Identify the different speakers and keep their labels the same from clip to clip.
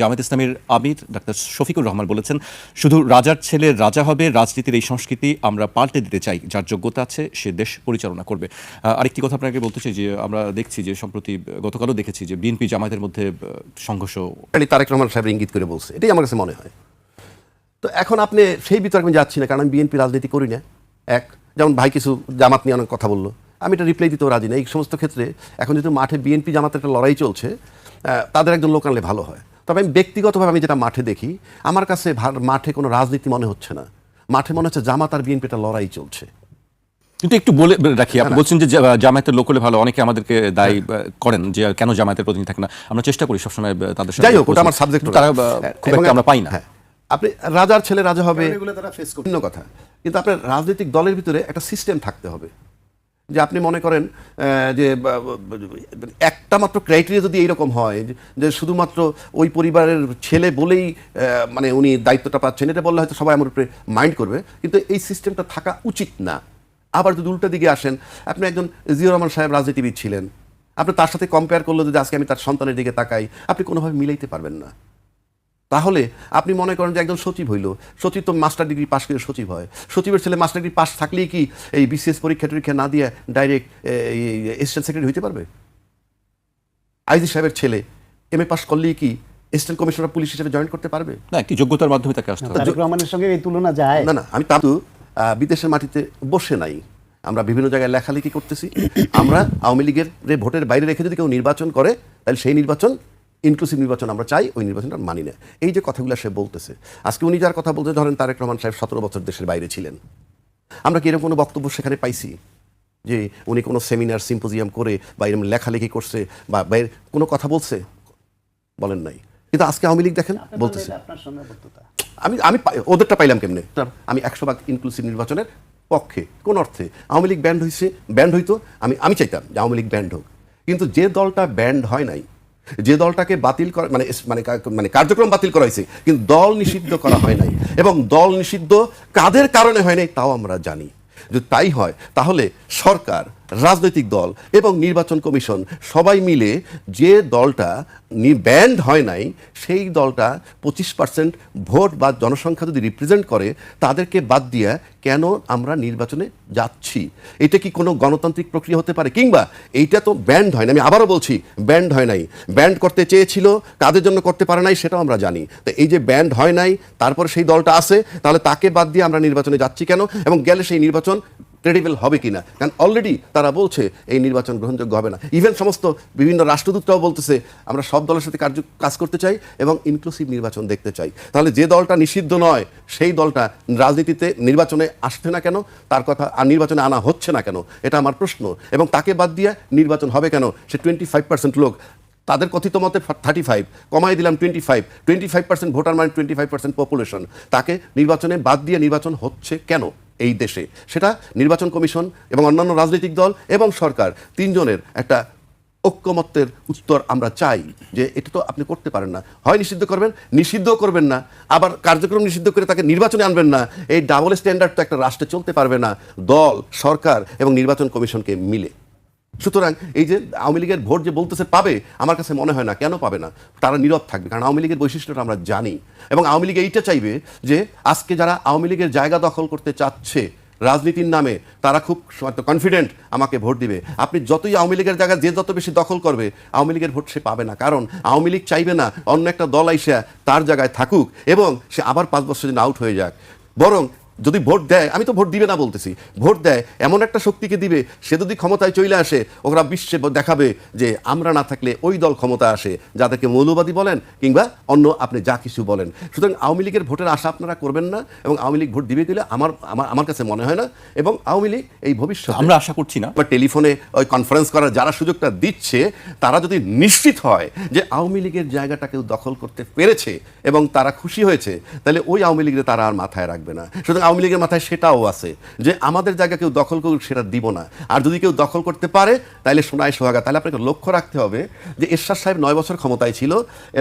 Speaker 1: জামায়াত ইসলামীর আমির ডাক্তার শফিকুর রহমান বলেছেন, শুধু রাজার ছেলে রাজা হবে, রাজনীতির এই সংস্কৃতি আমরা পাল্টে দিতে চাই, যার যোগ্যতা আছে সে দেশ পরিচালনা করবে। আরেকটি কথা আপনাকে বলতে চাই যে আমরা দেখছি যে সম্প্রতি গতকালও দেখেছি যে বিএনপি জামায়াতের মধ্যে সংঘর্ষ
Speaker 2: তারেক রহমান সাহেব ইঙ্গিত করে বলছে, এটাই আমার কাছে মনে হয়। তো এখন আপনি সেই বিতর্কে আমি যাচ্ছি না, কারণ আমি বিএনপি রাজনীতি করি না। যেমন ভাই কিছু জামাত নিয়ে অনেক কথা বললো, আমি এটা রিপ্লাই দিতেও রাজি না। এই সমস্ত ক্ষেত্রে এখন যেহেতু মাঠে বিএনপি জামাতের একটা লড়াই চলছে, তাদের একজন লোক আনলে ভালো হয়। তবে আমি ব্যক্তিগতভাবে আমি যেটা মাঠে দেখি, আমার কাছে মাঠে কোনো রাজনীতি মনে হচ্ছে না, মাঠে মনে হচ্ছে জামাত আর বিএনপি একটা লড়াই চলছে।
Speaker 1: কিন্তু একটু বলে রাখি, আপনি বলছেন যে জামায়াতের লোক হলে ভালো, অনেকে আমাদেরকে দায়ী করেন যে কেন জামায়াতের প্রতিনিধি থাকে না। আমরা চেষ্টা করি সবসময় তাদের সাথে,
Speaker 2: যাই হোক ওটা আমার সাবজেক্ট,
Speaker 1: তারা খুব একটা আমরা পাই না।
Speaker 2: আপনি রাজার ছেলে রাজা হবে ভিন্ন কথা, কিন্তু আপনার রাজনৈতিক দলের ভিতরে একটা সিস্টেম থাকতে হবে। যে আপনি মনে করেন যে একটা মাত্র ক্রাইটেরিয়া যদি এইরকম হয় যে শুধুমাত্র ওই পরিবারের ছেলে বলেই মানে উনি দায়িত্বটা পাচ্ছেন, এটা বললে হয়তো সবাই আমার উপরে মাইন্ড করবে, কিন্তু এই সিস্টেমটা থাকা উচিত না। আবার যদি উল্টো দিকে আসেন, আপনি একজন জিয়াউর রহমান সাহেব রাজনীতিবিদ ছিলেন, আপনি তার সাথে কম্পেয়ার করলো যদি আজকে আমি তার সন্তানের দিকে তাকাই, আপনি কোনোভাবে মিলাইতে পারবেন না। তাহলে আপনি মনে করেন যে একজন সচিব হইল, সচিব তো মাস্টার ডিগ্রি পাশ করে সচিব হয়, সচিবের ছেলে মাস্টার ডিগ্রি পাস থাকলেই কি এই বিসিএস পরীক্ষা না দিয়ে ডাইরেক্ট অ্যাসিস্ট্যান্ট সেক্রেটারি হইতে পারবে? আইজি সাহেবের ছেলে এমএ পাস করলেই কি অ্যাসিস্ট্যান্ট কমিশনার পুলিশ হিসেবে জয়েন করতে পারবে?
Speaker 1: না, একটি যোগ্যতার মাধ্যমে তাকে আসতে হবে।
Speaker 3: তারেক রহমানের সঙ্গে এই তুলনা যায়
Speaker 2: না। আমি তা বিদেশের মাটিতে বসে নাই, আমরা বিভিন্ন জায়গায় লেখালেখি করতেছি। আমরা আওয়ামী লীগের ভোটের বাইরে রেখে যদি কেউ নির্বাচন করে, তাহলে সেই নির্বাচন ইনক্লুসিভ নির্বাচন আমরা চাই, ওই নির্বাচনটা মানি না। এই যে কথাগুলো সে বলতেছে, আজকে উনি যার কথা বলতে, ধরেন তারেক রহমান সাহেব 17 বছর দেশের বাইরে ছিলেন, আমরা কি এরকম কোনো বক্তব্য সেখানে পাইছি যে উনি কোনো সেমিনার সিম্পোজিয়াম করে বা এরকম লেখালেখি করছে বা কোনো কথা বলছে? বলেন নাই। কিন্তু আজকে আওয়ামী লীগ দেখেন বলতেছে, আমি ওদেরটা পাইলাম কেমনে? আমি 100% ইনক্লুসিভ নির্বাচনের পক্ষে। কোন অর্থে? আওয়ামী লীগ ব্যান্ড হইতো, আমি চাইতাম যে আওয়ামী লীগ ব্যান্ড হোক, কিন্তু যে দলটা ব্যান্ড হয় নাই, যে দলটাকে বাতিল করা মানে কার্যক্রম বাতিল করা হয়েছে, কিন্তু দল নিষিদ্ধ করা হয় নাই, এবং দল নিষিদ্ধ কাদের কারণে হয় নাই তাও আমরা জানি। যদি তাই হয়, তাহলে সরকার, রাজনৈতিক দল এবং নির্বাচন কমিশন সবাই মিলে যে দলটা ব্যান্ড হয় নাই, সেই দলটা 25% ভোট বা জনসংখ্যা যদি রিপ্রেজেন্ট করে, তাদেরকে বাদ দিয়ে কেন আমরা নির্বাচনে যাচ্ছি? এটা কি কোনো গণতান্ত্রিক প্রক্রিয়া হতে পারে? কিংবা এইটা তো ব্যান্ড হয় না, আমি আবারও বলছি, ব্যান্ড হয় নাই। ব্যান্ড করতে চেয়েছিল, কাদের জন্য করতে পারে নাই সেটাও আমরা জানি। তো এই যে ব্যান্ড হয় নাই, তারপরে সেই দলটা আছে, তাহলে তাকে বাদ দিয়ে আমরা নির্বাচনে যাচ্ছি কেন? এবং গেলে সেই নির্বাচন ক্রেডিবল হবে কিনা? কারণ অলরেডি তারা বলছে এই নির্বাচন গ্রহণযোগ্য হবে না। ইভেন সমস্ত বিভিন্ন রাষ্ট্রদূতরাও বলতেছে আমরা সব দলের সাথে কাজ করতে চাই এবং ইনক্লুসিভ নির্বাচন দেখতে চাই। তাহলে যে দলটা নিষিদ্ধ নয়, সেই দলটা রাজনীতিতে নির্বাচনে আসছে না কেন? তার কথা আর নির্বাচনে আনা হচ্ছে না কেন? এটা আমার প্রশ্ন। এবং তাকে বাদ দিয়ে নির্বাচন হবে কেন? সে 25% লোক, তাদের কথিত মতে 35, কমাই দিলাম 25% ভোটার মানে 25% পপুলেশন, তাকে নির্বাচনে বাদ দিয়ে নির্বাচন হচ্ছে কেন এই দেশে? সেটা নির্বাচন কমিশন এবং অন্যান্য রাজনৈতিক দল এবং সরকার তিনজনের একটা ঐক্যমত্যের উত্তর আমরা চাই, যে এটা তো আপনি করতে পারেন না। হয় নিষিদ্ধ করবেন, নিষিদ্ধও করবেন না, আবার কার্যক্রম নিষিদ্ধ করে তাকে নির্বাচনে আনবেন না। এই ডাবল স্ট্যান্ডার্ড তো একটা রাষ্ট্রে চলতে পারবে না, দল, সরকার এবং নির্বাচন কমিশনকে মিলে। সুতরাং এই যে আওয়ামী লীগের ভোট যে বলতেছে পাবে, আমার কাছে মনে হয় না। কেন পাবে না? তারা নীরব থাকবে, কারণ আওয়ামী লীগের বৈশিষ্ট্যটা আমরা জানি। এবং আওয়ামী লীগ এইটা চাইবে যে আজকে যারা আওয়ামী লীগের জায়গা দখল করতে চাচ্ছে রাজনীতির নামে, তারা খুব কনফিডেন্ট আমাকে ভোট দিবে। আপনি যতই আওয়ামী লীগের জায়গা যে যত বেশি দখল করবে, আওয়ামী লীগের ভোট সে পাবে না। কারণ আওয়ামী লীগ চাইবে না অন্য একটা দল আইসা তার জায়গায় থাকুক এবং সে আবার 5 বছর দিন আউট হয়ে যাক। বরং যদি ভোট দেয়, আমি তো ভোট দিবে না বলতেছি, ভোট দেয় এমন একটা শক্তিকে দিবে, সে যদি ক্ষমতায় চলে আসে, ওরা বিশ্বে দেখাবে যে আমরা না থাকলে ওই দল ক্ষমতা আসে, যাদেরকে মৌলবাদী বলেন কিংবা অন্য আপনি যা কিছু বলেন। সুতরাং আওয়ামী লীগের ভোটের আশা আপনারা করবেন না, এবং আওয়ামী লীগ ভোট দিবে দিলে আমার কাছে মনে হয় না। এবং আওয়ামী লীগ এই ভবিষ্যৎ
Speaker 1: আমরা আশা করছি না,
Speaker 2: বা টেলিফোনে ওই কনফারেন্স করার যারা সুযোগটা দিচ্ছে, তারা যদি নিশ্চিত হয় যে আওয়ামী লীগের জায়গাটা কেউ দখল করতে পেরেছে এবং তারা খুশি হয়েছে, তাহলে ওই আওয়ামী লীগের তারা আর মাথায় রাখবে না। সুতরাং আওয়ামী লীগের মাথায় সেটাও আছে যে আমাদের জায়গা কেউ দখল করুক, সেটা দিব না। আর যদি কেউ দখল করতে পারে, তাহলে সোনায় সোহাগা। তাহলে আপনাকে লক্ষ্য রাখতে হবে যে এরশাদ সাহেব 9 বছর ক্ষমতায় ছিল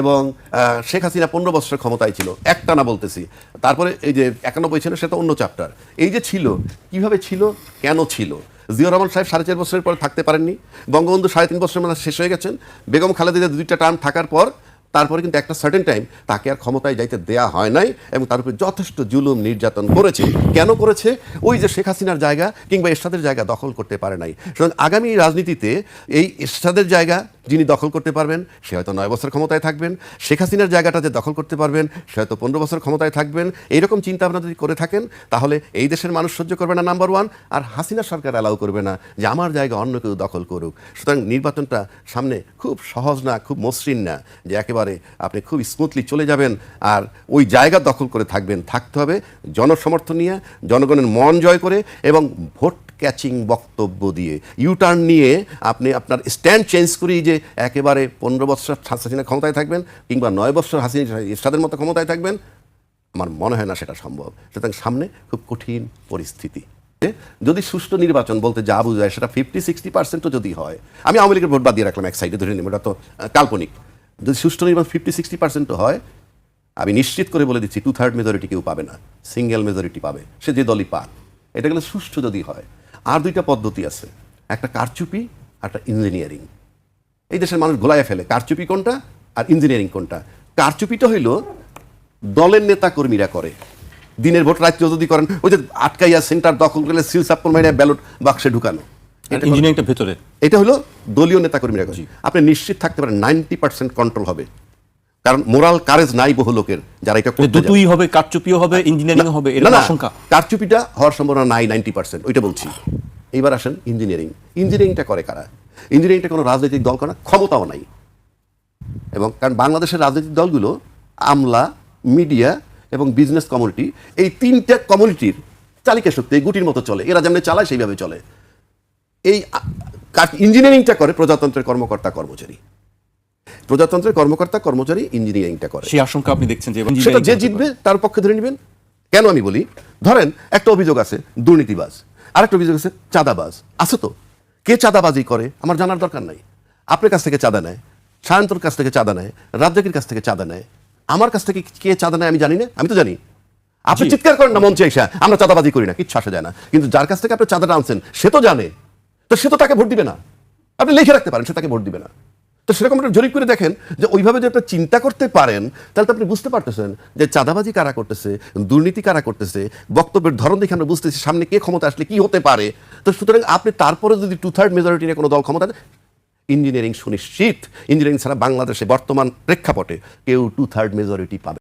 Speaker 2: এবং শেখ হাসিনা 15 বছর ক্ষমতায় ছিল, একটানা বলতেছি। তারপরে এই যে 91 ছিল, সেটা অন্য চ্যাপ্টার। এই যে ছিল, কিভাবে ছিল, কেন ছিল? জিয়াউর রহমান সাহেব 4.5 বছরের পর থাকতে পারেননি, বঙ্গবন্ধু 3.5 বছরের মধ্যে শেষ হয়ে গেছেন, বেগম খালেদা জিয়া 2টা টার্ম থাকার পর তারপরে কিন্তু একটা সার্টেন টাইম তাকে আর ক্ষমতায় যাইতে দেয়া হয় নাই এবং তার উপরে যথেষ্ট জুলুম নির্যাতন করেছে। কেন করেছে? ওই যে শেখ হাসিনার জায়গা কিংবা এরশাদের জায়গা দখল করতে পারে নাই। সুতরাং আগামী রাজনীতিতে এই এরশাদের জায়গা যিনি দখল করতে পারবেন সে হয়তো 9 বছর ক্ষমতায় থাকবেন, শেখ হাসিনার জায়গাটা যে দখল করতে পারবেন সে হয়তো 15 বছর ক্ষমতায় থাকবেন। এইরকম চিন্তা ভাবনা যদি করে থাকেন তাহলে এই দেশের মানুষ সহ্য করবে না, নাম্বার ওয়ান। আর হাসিনা সরকার অ্যালাউ করবে না যে আমার জায়গা অন্য কেউ দখল করুক। সুতরাং নির্বাচনটা সামনে খুব সহজ না, খুব মসৃণ না যে একেবারে আপনি খুব স্মুথলি চলে যাবেন আর ওই জায়গা দখল করে থাকবেন। থাকতে হবে জনসমর্থন নিয়ে, জনগণের মন জয় করে এবং ভোট ক্যাচিং বক্তব্য দিয়ে, ইউটার্ন নিয়ে আপনি আপনার স্ট্যান্ড চেঞ্জ করেই যে একেবারে 15 বছর হাসিনা ক্ষমতায় থাকবেন কিংবা 9 বছর হাসিনা এরশাদের মতো ক্ষমতায় থাকবেন, আমার মনে হয় না সেটা সম্ভব। সুতরাং সামনে খুব কঠিন পরিস্থিতি। যদি সুষ্ঠু নির্বাচন বলতে যা বোঝায় সেটা 50-60% যদি হয়, আমি আওয়ামী লীগের ভোট বাদ দিয়ে রাখলাম এক সাইডে, ধরে নিব, এটা তো কাল্পনিক। যদি সুষ্ঠু নির্বাচন 50-60% হয়, আমি নিশ্চিত করে বলে দিচ্ছি 2/3 মেজরিটি কেউ পাবে না, সিঙ্গেল মেজরিটি পাবে, সে যে দলই পাক। এটা গেলে সুষ্ঠু যদি হয়। আর দুইটা পদ্ধতি আছে, একটা কারচুপি আর একটা ইঞ্জিনিয়ারিং। এই দেশের মানুষ গোলায় ফেলে কারচুপি কোনটা আর ইঞ্জিনিয়ারিং কোনটা। কারচুপিটা হইল দলের নেতা কর্মীরা করে, দিনের ভোট রাত্রেও যদি করেন, ওই যে আটকাইয়া সেন্টার দখল করলে সিল সাপ্পর মাইরা ব্যালট বাক্সে ঢুকানো,
Speaker 1: ইঞ্জিনিয়ারিংটা ভেতরে,
Speaker 2: এটা হলো দলীয় নেতা কর্মীরা করে। আপনি নিশ্চিত থাকতে পারেন 90% কন্ট্রোল হবে, কারণ মোরাল কারেজ নাই বহু লোকের যারা এটা করতে যাবে।
Speaker 1: দুটোই হবে, কারচুপিও হবে, ইঞ্জিনিয়ারিং হবে, এর আশঙ্কা।
Speaker 2: কারচুপিটা হওয়ার সম্ভাবনা নাই 90%, ওইটা বলছি। এইবার আসেন ইঞ্জিনিয়ারিং। ইঞ্জিনিয়ারিংটা করে কারা? ইঞ্জিনিয়ারিংটা কোনো রাজনৈতিক দল করে না, ক্ষমতাও নাই। এবং কারণ বাংলাদেশের রাজনৈতিক দলগুলো আমলা, মিডিয়া এবং বিজনেস কমিউনিটি, এই তিনটা কমিউনিটির চালিকা শক্তি, এই গুটির মতো চলে। এরা যেমন চালায় সেইভাবে চলে। এই ইঞ্জিনিয়ারিংটা করে প্রজাতন্ত্রের কর্মকর্তা কর্মচারী। প্রজাতন্ত্রের কর্মকর্তা কর্মচারী ইঞ্জিনিয়ারিংটা করে।
Speaker 1: সেই আশঙ্কা আপনি দেখছেন যে
Speaker 2: সেটা যে জিতবে তার পক্ষে ধরে নেবেন। কেন আমি বলি, ধরেন একটা অভিযোগ আছে দুর্নীতিবাজ, আরেকটা অভিযোগ আছে চাঁদাবাজ। আছে তো, কে চাঁদাবাজি করে আমার জানার দরকার নাই। আপনার কাছ থেকে চাঁদা নেয়, সায়ন্তর কাছ থেকে চাঁদা নেয়, রাজ্জাকের কাছ থেকে চাঁদা নেয়, আমার কাছ থেকে কে চাঁদা নেয় আমি জানি না? আমি তো জানি। আপনি চিৎকার করেন না মঞ্চে এসে আমরা চাঁদাবাজি করি না, কিচ্ছু আসা যায় না। কিন্তু যার কাছ থেকে আপনি চাঁদাটা আনছেন সে তো জানে, তো সে তো তাকে ভোট দিবে না। আপনি লিখে রাখতে পারেন সে তাকে ভোট দিবে না। তো সেরকম একটা জরিপ করে দেখেন যে ওইভাবে যে একটা চিন্তা করতে পারেন, তাহলে তো আপনি বুঝতে পারতেছেন যে চাঁদাবাজি কারা করতেছে, দুর্নীতি কারা করতেছে, বক্তব্যের ধরন দেখে আমরা বুঝতেছি সামনে কে ক্ষমতা আসলে কি হতে পারে। তো সুতরাং আপনি তারপরে যদি 2/3 মেজরিটি নিয়ে কোনো দল ক্ষমতা, ইঞ্জিনিয়ারিং সুনিশ্চিত। ইঞ্জিনিয়ারিং ছাড়া বাংলাদেশে বর্তমান প্রেক্ষাপটে কেউ 2/3 মেজরিটি পাবে।